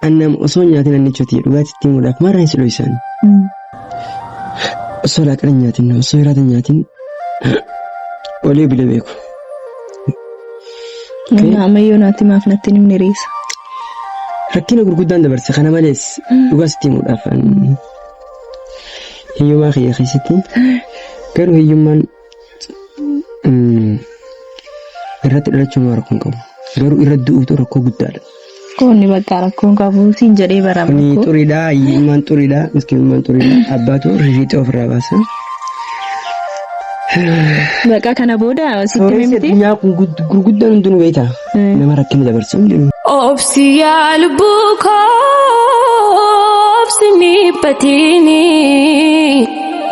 annam osoo nyaatiin annichooti dhugaatitti muudhaaf marra hin siloisan. Osoo laaqana nyaatiin osoo hiraata nyaatiin olii bila beeku. Ammayyoo naatti maaf natti nimni reessa. Rakkina gurguddaan dabarse kana malees dhugaatitti muudhaaf hiyyummaa kiyya keessatti garuu hiyyummaan irratti dhalachuun rakkoon qabu. Garuu irra du'uutu rakkoo guddaadha. Koonni bakka rakkoon qabu siin jedhee barama. Ni xuriidha, hiyyummaan xuriidha, miskiinummaan xuriidha. Abbaatu riixee ofirraa baasa. Bakka kana booda sitti miti. Addunyaa kun gurguddaan hundinuu beekta. Nama rakkina dabarsa hundinuu. Obsi yaalbuu koo obsi niphatini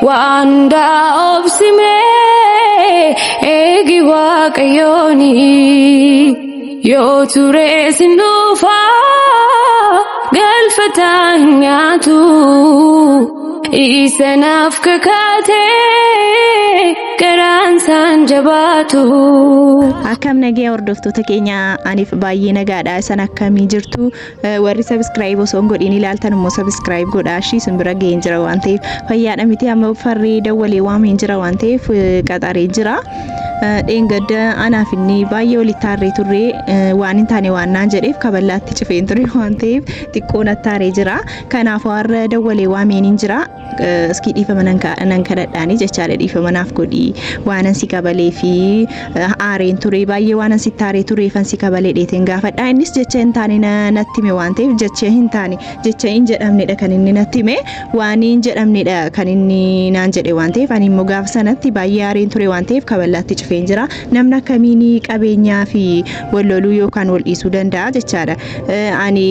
waan hundaa obsimee eegi waaqayyooni yoo ture sinuufaa galfataa hin nyaatu isanaaf kakaatee garaan saan jabaatu. Akkam nagee hordoftoota keenya aniif baay'ee nagaadha. Isan akkamii jirtu? Warri subscribe osoo hin godhin ilaaltan immoo subscribe godhaa. Ishii simbira ga'een jira waan ta'eef fayyaadha miti amma farree dawwalee waameen jira waan ta'eef qaxaree jira. Dheengadda anaaf inni baay'ee walitti aarree turre waan hin taane waan naan jedheef kaballaatti cifeen ture waan ta'eef xiqqoon attaaree jira. Kanaafuu har'a dawwalee waameen hin jira. Iskii dhiifama nan kadhadhaanii jechaadha dhiifama naaf godhi waan ansi kabalee fi aareen ture baay'ee waan ansi taaree ture fansi kabalee dheeteen gaafadha. Innis jecha hin taane natti hime waan ta'eef jecha hin taane jecha hin jedhamnedha kan inni natti hime waan hin jedhamnedha kan inni naan jedhe waan ta'eef ani immoo gaafa sanatti baay'ee aareen ture waan ta'eef kaballaatti cifeen jira. Namni akkamiin qabeenyaa fi walloluu yookaan wal dhiisuu danda'a jechaadha. Ani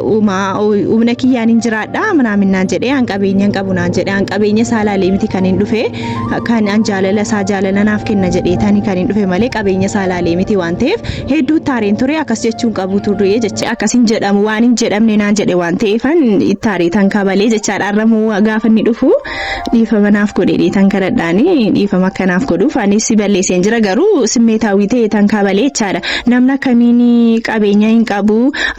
humna kiyyaan hin jiraadha manaamin naan jedhee an qabeenya hin qabu naan jedhe an qabeenya saalaalee miti kan hin dhufe kan an jaalala isaa jaalala naaf kenna jedheetanii kan hin dhufe malee qabeenya saalaalee miti waan ta'eef hedduu taareen ture akkas jechuun qabu turre jecha akkasin jedhamu waan hin jedhamne naan jedhe waan ta'eefan taareetan kabalee jechaadha. Arramuu gaafa inni dhufu dhiifama naaf godhee tan kadhadhaanii dhiifama akkanaaf godhuuf anis si balleesseen jira garuu simmeetaawii ta'e tan kabalee jechaadha. Namni akkamiin qabeenya hin qabu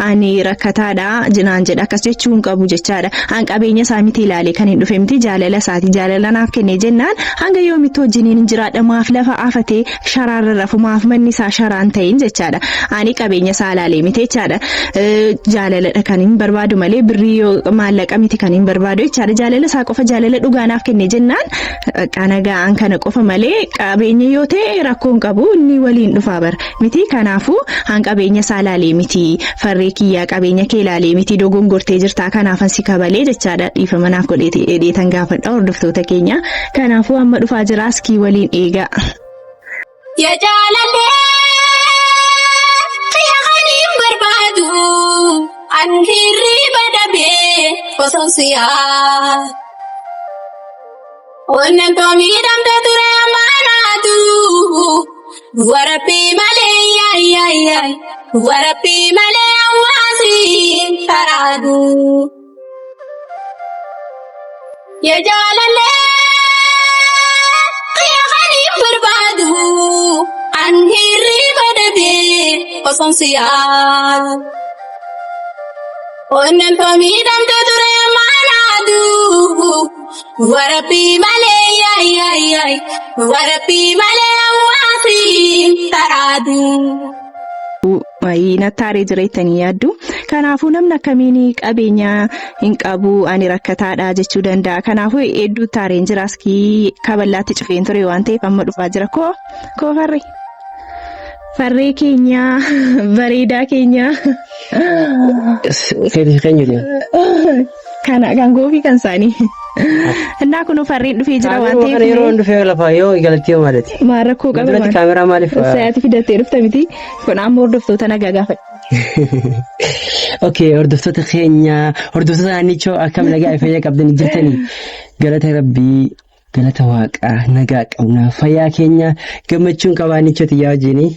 ani rakkataadha jinaan jedha akkas jechuun qabu jechaadha. An qabeenya isaa miti ilaalee kan hin dhufe miti jaalala isaati jaalala naaf kennee jennaan hanga yoomitti wajjiniin hin jiraadha maaf lafa afatee sharaarra rafu maaf manni isaa sharaan ta'in jechaadha. Ani qabeenya isaa ilaalee miti jechaadha. Jaalaladha kan hin barbaadu malee birrii maallaqa miti kan hin barbaadu jechaadha. Jaalala isaa qofa jaalala dhugaa naaf kennee jennaan qanagaan kana qofa malee qabeenya yoo ta'e rakkoon qabu inni waliin dhufaa bara miti. Kanaafuu han qabeenya isaa ilaalee miti farree kiyyaa qabeenya kee ilaalee miti dogongortee jirtaa kanaafan si kabalee jechaadha. Dhiifama naaf godhee dheetan gaafadha hordoftoota keenya. Kanaafuu amma dhufaa jira askii waliin eegaa. Ya jaalallee fiixaniin barbaadu an hirriba dhabee osoo siyaa onneen too miidhamte ture amaanaatu warabbii malee yaayyaayyay warabbii malee hawaasiin faraadu. Ya jaalallee fiixaniin barbaadu an hirriba dhabee osoo siyaa onneen too miidhamte ture amaanaatu warabbii malee yaayyaayyay warabbii malee hawaasiin faraadu. Nattaaree jireettanii yaaddu. Kanaafuu namni akkamiin qabeenya hin qabu ani rakkataadha jechuu danda'a. Kanaafuu hedduu taareen jira askii kaballaatti cifeen ture waan ta'eef amma dhufaa jira koo farree keenya bareedaa keenya. Kana kan goofii kan isaanii. Innaa kun farreen dhufee jira waan ta'eef. Yeroo dhufee lafa yoo galtee maadati. Maal rakkoo qaba maal? Kaameraa maaliif? Saayyaati fidattee dhufta miti. Kun ammoo hordoftoota nagaa gaafadha. Okay, hordoftoota keenya hordoftoota naannichoo akkam nagaa fayyaa qabdanii jirtanii galata rabbii galata waaqaa nagaa qabna fayyaa keenya gammachuun qabaanichooti yaa wajjini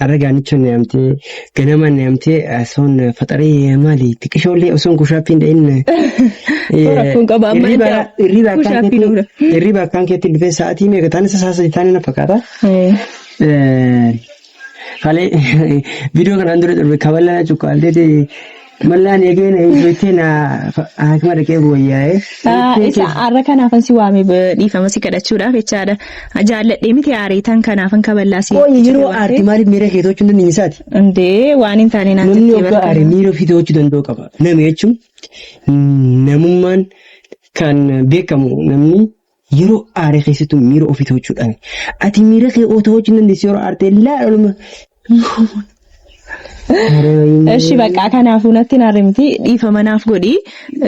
argaanichoon neemtee ganaman neemtee asoon faxaree maali xiqqishoollee osoon kushaappiin da'in rakkoon qaba amma irriba akkaan keetti dhufee sa'aatii meeqa taanisa saasa taanina fakkaata. Kale video kan andure kaballa cukalde mallaan eegeen eeguutiin akkuma dhaqee bu'ayyaa'ee. Isa har'a kanaafan si waame dhiifama si kadhachuudhaaf jechaadha. Jaalladhee miti aariitan kanaafan kaballaasi. Yeroo aartii maaliif miira kee to'achuu hin dandeenyisaati? Ndee waan hin taane naan jettee bakka aaree miira ofii to'achuu danda'u qaba. Nama jechuun namummaan kan beekamu namni yeroo aaree keessattuu miira ofii to'achuudhaan. Ati miira kee to'achuu hin dandeessu yeroo aartee laaluma. Eshi bakka kanaafuu natti naarrimti dhiifama naaf godhi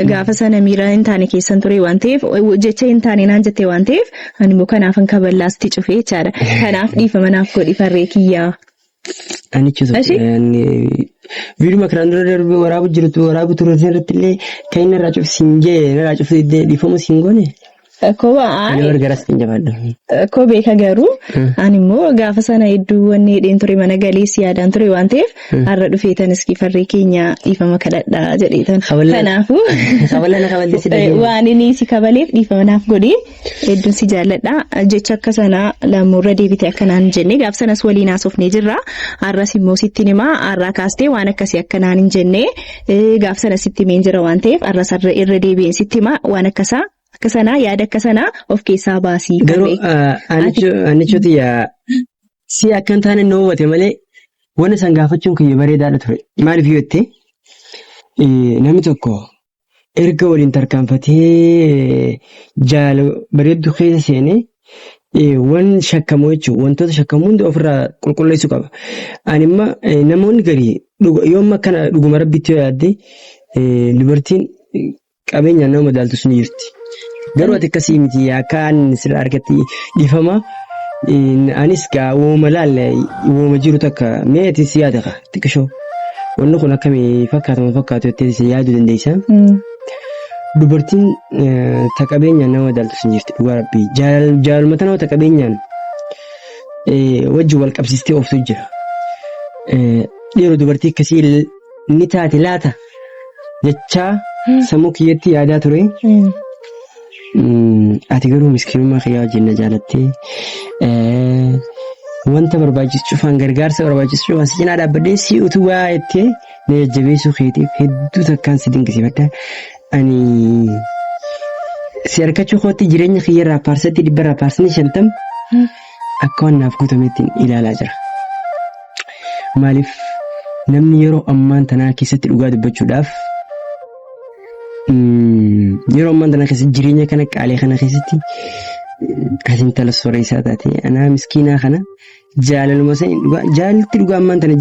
gaafa sana miira hin taane keessan ture waan ta'eef jecha hin taane naan jettee waan ta'eef ani immoo kanaafan kaballaasti cufee jechaadha. Kanaaf dhiifama naaf godhi farree kiyyaa. Ani chuusu viiduma kanaan dura darbee waraabu ture irratti illee kan inni irraa cufsiin jee irraa cufsiin dhiifama siin goone. Ko beeka garuu ani immoo gaafa sana hedduu wanni hidheen ture mana galeessi yaadaan ture waan ta'eef har'a dhufeetanis farree keenya dhiifama kadhadhaa jedheetan. Kanaafuu waan inni si kabaleef dhiifama naaf godhi hedduun si jaalladha jecha akka sana lammuurra deebite akkanaan jenne gaaf sanas waliin haasofnee jirra har'as immoo sitti himaa har'aa kaastee waan akkasii akkanaan hin jenne gaaf sana sitti himeen jira waan ta'eef har'as irra deebi'een sitti himaa waan akkasaa. Akkasana yaada akkasana of keessaa baasii. Garuu ani chuuti si akkan taane na hubate malee waan isaan gaafachuun kiyya bareedaadha ture. Maaliif yoo jettee namni tokko erga waliin tarkaanfatee bareedduu keessa seenee waan shakkamu jechuun wantoota shakkamu hundi ofirraa qulqulleessuu qaba. Ani immoo namoonni garii yooma akkana dhuguma rabbitti yoo yaadde dubartiin qabeenyaan nama madaaltu sun jirti. Garuu ati akkasii miti akkaan sirraa argatti dhiifama anis gaa wooma laalle wooma jiru takka meeti si yaada ka xiqqishoo wanni kun akkamii fakkaatu jettee si yaaduu dandeessa. Dubartiin taqabeenyaan nama madaaltu sun jirti dhugaa rabbii jaalumata nama taqabeenyaan wajji wal qabsiistee ooftu jira. Dhiiroo dubartii akkasii ni taate laata jechaa sammuu kiyyatti yaadaa ture. Ati garuu miskiinummaa kiyyaa wajjin na jaalattee wanta barbaachisu cufaan gargaarsa barbaachisu cufaan si cinaa dhaabbadhee si utubaa jettee na jajjabeessuu keetiif hedduu takkaan si dinqisiifadha. Ani si harkachuu kootti jireenya kiyyarraa paarsatti 150 akka waan naaf guutametti ilaalaa jira. Maaliif namni yeroo ammaan tanaa keessatti dhugaa dubbachuudhaaf yeroo ammaan tanaa keessatti jireenya kana qaalee kana keessatti asin tala sooreessaa taate anaa miskiinaa kana jaalaluma jaalatti dhugaa ammaan tana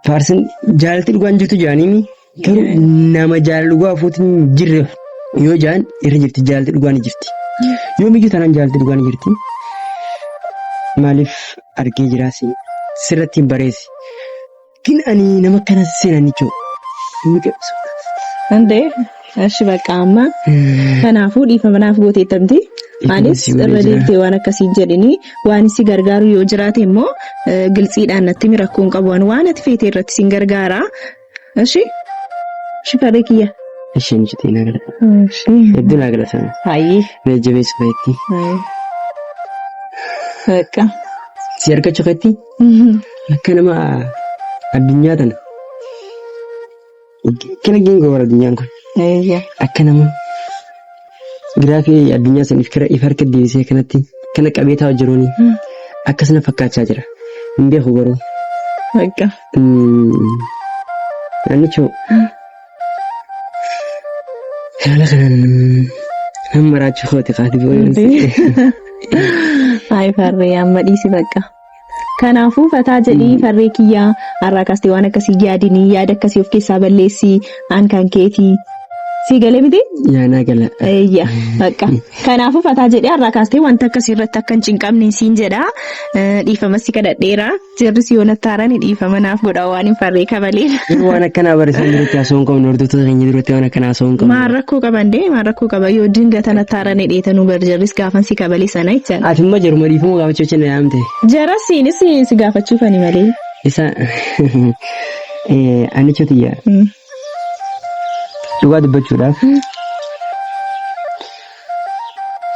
faarsin jaalatti dhugaan jirtu jaaniimi garuu nama jaalala dhugaa afuutiin jirre yoo jaan irra jirti jaalatti dhugaan jirti yoo miyyuu tanaan jaalatti dhugaan jirti maaliif argee jiraasi sirratti hin bareessi kin ani nama kana seenanichoo miqeessu. Ande ashi bakka amma kanaafuu dhiifama naaf gooteettamti anis irra deebitee waan akkasiin jedhini waan si gargaaru yoo jiraate immoo gilxiidhaan natti mirakkoon qabu waan ati feetee irratti sin gargaara ashi farree kiyya. Isheen jettee naagala. Hedduu naagala sana. Hayyee. Na jabeessu feetti. Bakka. Si argachuu feetti? Akka nama addunyaa tana. Kana gingoo warra addunyaan kun. Akka nama giraafii addunyaa saniif if harka deebisee kanatti kana qabeetaa hojjeruuni akkasuma fakkaachaa jira. Hin beeku garuu. Bakka. Naannichoo haala kanaan nama maraachuu koote kaati boo'insi. Hayi farree amma dhiisi bakka. Kanaafuu fataa jedhii farree kiyyaa har'aa kaastee waan akkasii yaadinii yaada akkasii of keessaa balleessii aan kan keetii si galee miti? Yaanaa gala. Eeyya bakka. Kanaafuu fataa jedhee har'aa kaastee wanta akkasii irratti akka hin cinqabne siin jedha dhiifama si kadhadheera jirris yoo nattaarani dhiifama naaf godha waan hin farree kabaleen. Waan akkanaa barreessan duratti haasoo hin qabne hordoftoota keenya duratti waan akkanaa haasoo hin qabne. Maal rakkoo qabandee maal rakkoo qaba yoo dingata nattaarani dheetanuu barjarris gaafan si kabalee sana jechaadha. Ati immoo jaruma dhiifama gaafachuu jecha na yaamte. Jaras siinis si gaafachuufani malee. Isa ani chotiyyaa. Dhugaa dubbachuudhaaf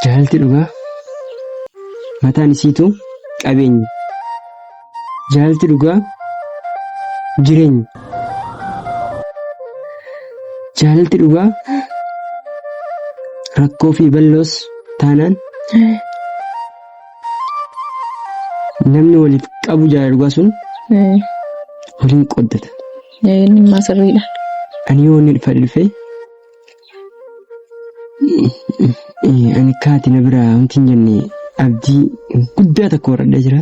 jaalalti dhugaa mataan isiitu qabeenyi Jaalalti dhugaa jireenya. Jaalalti dhugaa rakkoo fi balloos taanaan namni waliif qabu jaalala dhugaa sun waliin qoddata. Inni masirriidha. Ani yoo inni dhufee ani kaati na biraa wanti hin jenne abdii guddaa tokko warradhaa jira.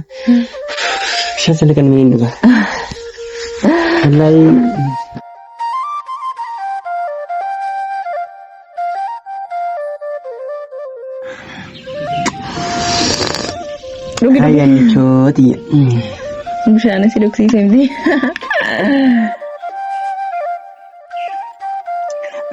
Shasala kan meen dhugaa. Wallahi Hai ani cooti. Bishaan si dhugsise miti.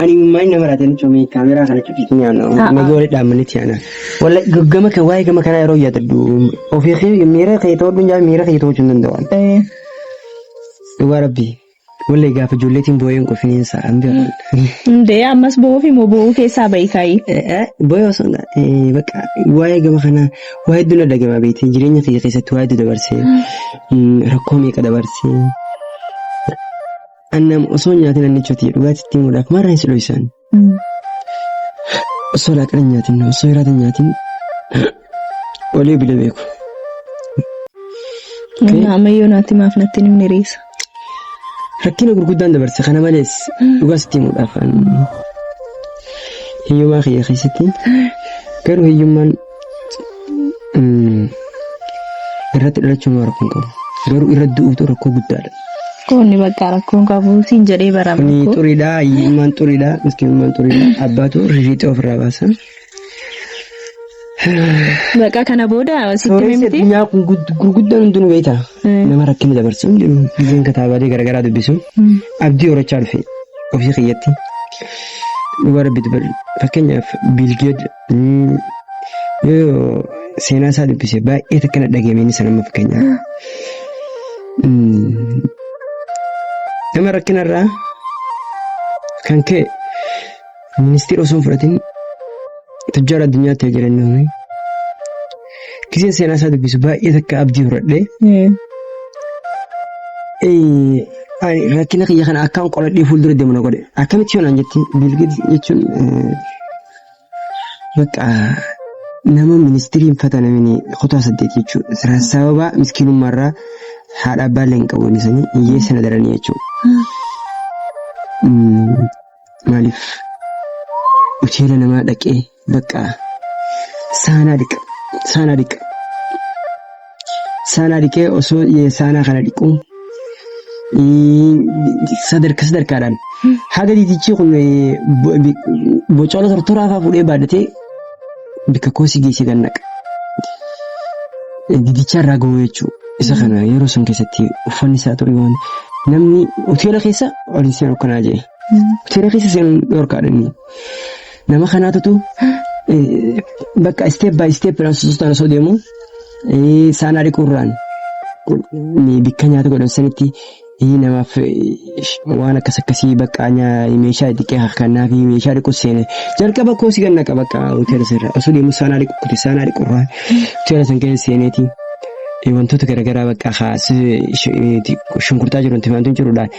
Ani main nama raten cumi kamera kana cuci nyano. Mego le damani tiana. Wala gama kan wae gama kana ro ya tadu. Ofiqi mira khayto dunya mira khayto chundan dawan. Duga rabbi. Wala gafa julletin boyen ko finin sa ambe. Nde ammas bo fi mo bo ke sa bai kai. Boyo sonda baka wae gama kana wae duna daga ma beeti jireenya kiyya keessatti wae dabarse. Rakkoo meeqa dabarse. Annam osoo nyaatin anni chuti dhugaatitti muudhaaf maraan si dho'isan. Osoo laaqana nyaatin osoo hiraata nyaatin olee bila beeku. Ammayyoo naatti maaf natti nimni reessa. Rakkina gurguddaan dabarse kana malees dhugaatitti muudhaaf hiyyummaa kiyya keessatti garuu hiyyummaan irratti dhalachuun waa rakkoon qabu. Garuu irratti du'uutu rakkoo guddaadha. Konni bakka rakkoon qabu siin jedhee barama. Kuni xuriidha, hiyyummaan xuriidha, miskiinummaan xuriidha. Abbaatu rifiixee ofirraa baasa. Bakka kana booda sitti mimiti. Sooressa addunyaa kun gurguddaan hunduu beektaa. Nama rakkina dabarsu jiru. Biyyoon kitaabaalee garaagaraa dubbisu. Abdii horachaa dhufe ofii kiyyatti. Dhugaa rabbitu bari. Fakkeenyaaf Biilgeed yoo seenaa isaa dubbise baay'ee takkana dhageemeen isa nama fakkeenyaaf. Nama rakkinarraa kan ka'e ministeera osoo hin fudhatin tujjaara addunyaatti jireenya kiseen seenaa isaa dubbisu baay'ee takka abdii horadhee rakkina kiyya kana akkaan qoladhee fuuldura deemu na godhe akkamitti yoonaan jetti Biilgeed jechuun bakka nama ministeeriin fatanamini kutaa 8 jechuudha sababa miskiinummaarraa haadha abbaa illee hin qabu isanii hiyyeessa na daranii jechuudha. Maaliif hoteela namaa dhaqee bakka saanaa dhiqee osoo saanaa kana dhiqu sadarkaadhaan haga diitichi kun bocola tortoraa fa'aa fuudhee baadhatee bikka koosii geessee kan naqa. Diidicharraa gahuu jechuudha. Isa kana yeroo sun keessatti uffanni isaa ture waan namni hoteela keessa ol seenu kanaa jee. Hoteela keessa seenuun dhorkaadha. Nama kanaatutu bakka step by step rasuustaan osoo deemu saanaa dhiqurraan bikka nyaata godhan sanitti namaaf waan akkas akkasii bakka meeshaa dhiqee harkannaa fi meeshaa dhiqu seene jalqaba koosii ganna qaba bakka hoteela sirra osoo deemu saanaa dhiqurraan hoteela san keessa seeneeti. Wantoota garaagaraa bakka shunkurtaa jiru wanti jiruudhaan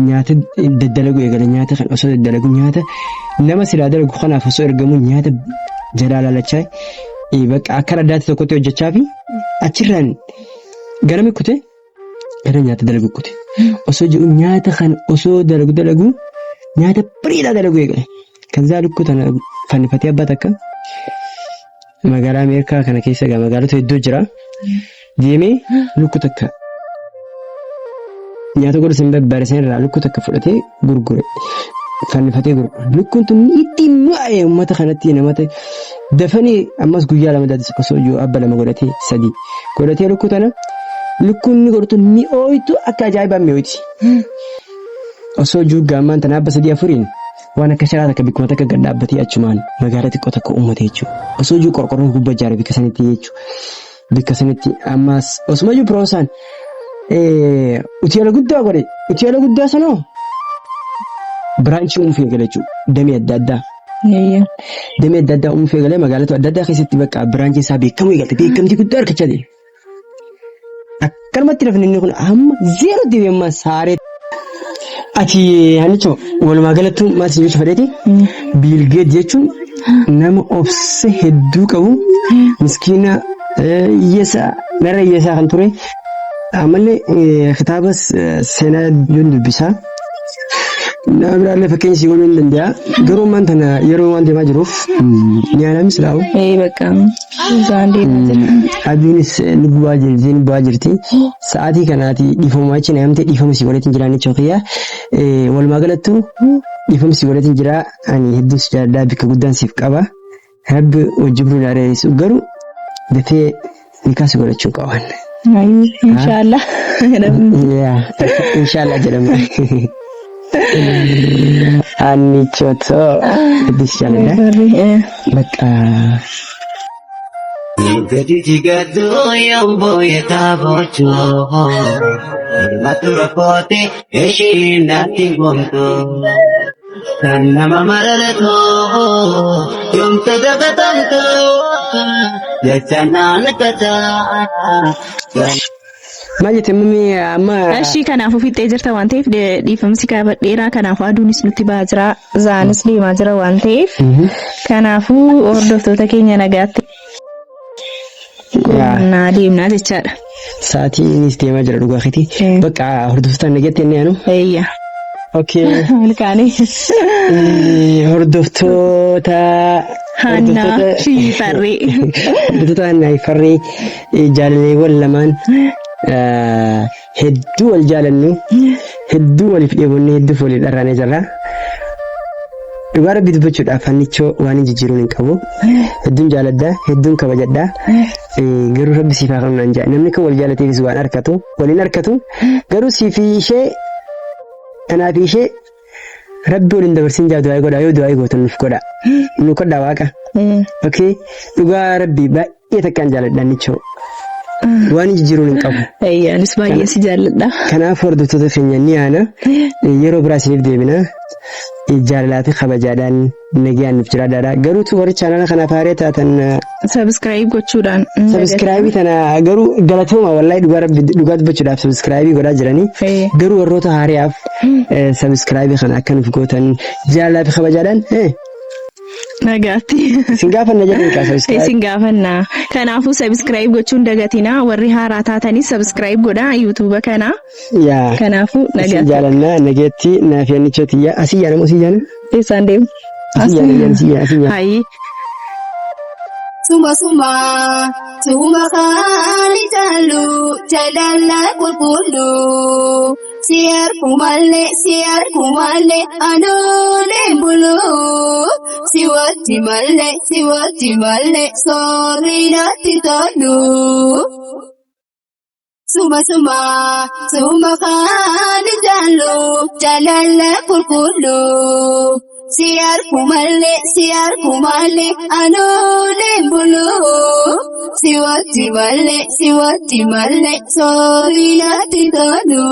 nyaata daddalagu eegale nyaata kan osoo daddalagu nyaata nama silaa dalagu kanaaf osoo ergamu nyaata jalaa laalachaa bakka akka addaatti tokkotti hojjechaa fi achirraan gara mikkute gara nyaata dalagu kute osoo jiru nyaata kan osoo dalagu nyaata bariidhaa dalagu eegale kan zaa lukkutana fannifatee abbaa takka magaalaa Ameerikaa kana keessa magaalota hedduu jira. Deemee lukku takka nyaata godha sin babbaresan irraa lukku takka fudhatee gurgure fannifatee gurgure lukkuun tun itti maa'ee uummata kanatti namatti dafanii ammas guyyaa lama daadis osoo iyyuu abba lama godhatee 3 godhatee lukku tana lukkuun ni godhatu ni ooyitu akka ajaa'ibaa mi'ooti osoo iyyuu gaammaan tana abba 3-4 waan akka sharaata akka bikkuma takka gad dhaabbatee achumaan magaalaa xiqqoo takka uummata jechuudha osoo iyyuu qorqorroon gubbaa ijaaree bikka sanitti jechuudha. Bikka sanitti ammas osuma iyyuu piroosaan hoteela guddaa godhe hoteela guddaa sanoo biraanchii uumfee gale jechuudha damee adda addaa. Damee adda addaa uumfee galee magaalota adda addaa keessatti bakka biraanchii isaa beekamuu eegalte beekamtii guddaa argachaa jira. akkanumatti rafni inni kun amma zeero deebi'ammaa saaree. Ati hanicho walumaa galatti maal si jechuu fedheeti? Biil Geet jechuun nama obsa hedduu qabu miskiina hiyyeessaa narra hiyyeessaa kan ture ammallee kitaabas seenaa dubbisaa nama biraallee fakkeenya si godhuu hin danda'a garuu waan tana yeroo waan deemaa jiruuf nyaanamis laa'u. Bakka isaan deemaa jira. Aduunis ni bu'aa jirti sa'aatii kanaati dhiifamaa achi naamtee dhiifama si godheetiin jiraan jechuun kiyyaa walumaa galattuu dhiifama si godheetiin jiraa ani hedduu si jaalladhaa bakka guddaan siif qaba rabbi wajjin bulu dhaadheessu garuu dafee nikaa si godhachuu qaban. Inshaallah. Inshaallah jedhama. Ani coto hedduu si jaalladhaa bakka. Jadi tiga tu yang boleh tabocho, matura pote eshin nanti gonto, karena mama relato, yang terdekat tu, ya jangan kata. Maal jettee mami amma. Ashii kanaafuu fixee jirta waan ta'eef dhiifamsi dheeraa kanaafuu aduunis nutti ba'aa jira zaanis deemaa jira waan ta'eef kanaafuu hordoftoota keenya nagaatti. Naa deemnaa jechaadha. Sa'aatiinis deemaa jira dhugaa keeti. Bakka hordoftoota nagaatti inni aanu. Eeyya. Okay. Milkaanii. Hordoftoota. Hannaa fi Farree. Hordoftoota Hannaa fi Farree jaalaleewwan lamaan hedduu wal jaalannu hedduu waliif dheebonne hedduu waliif dharraanee jirra. Dhugaa rabbi dubbachuudhaaf hannichoo waan hin jijjiiruun hin qabu. Hedduun jaaladha, hedduun kabajadha. Garuu rabbi siif haa kennu naan jedha. Namni kan wal jaalateefis waan harkatu, waliin harkatu. Garuu siif ishee, kanaaf ishee rabbi waliin dabarsin jaa du'aa godha yoo du'aa gootan nuuf godha. Nu kodhaa waaqa. Okay. Dhugaa rabbi baay'ee takkaan jaaladha hannichoo. Waan hin jijjiiruun hin qabu. Anis baay'ee si jaalladha. Kanaaf hordoftoota keenya ni aana yeroo biraa isiniif deebina. Jaalalaa fi kabajaadhaan nagaan nuuf jiraadha. Garuu warri chaanala kanaaf haaree taatan subscribe gochuudhaan. Subscribe tana garuu galatooma wallahi dhugaa dubbachuudhaaf subscribe godhaa jiranii. Garuu warroota haareef subscribe kana akka nuuf gootan jaalalaa fi kabajaadhaan nagaatti. Isin gaafanna jedhanii kaa subscribe. Isin gaafanna. Kanaafuu subscribe gochuun dagatina warri haaraa taatanis subscribe godhaa YouTube kana. Kanaafuu nagaatti. Isin jaalanna nageetti naaf yannichooti asii yaanamu asii yaana. Isaan deemu. Asii yaana. Hayi. Suma kan jaalu jaalala qulqullu siar kumalle anoole bulu siwatti malle sorry natti tolu. Suma kan jaalu jaalala qulqullu. Siar kumalle anoole bulu siwatti malle sorry natti tolu.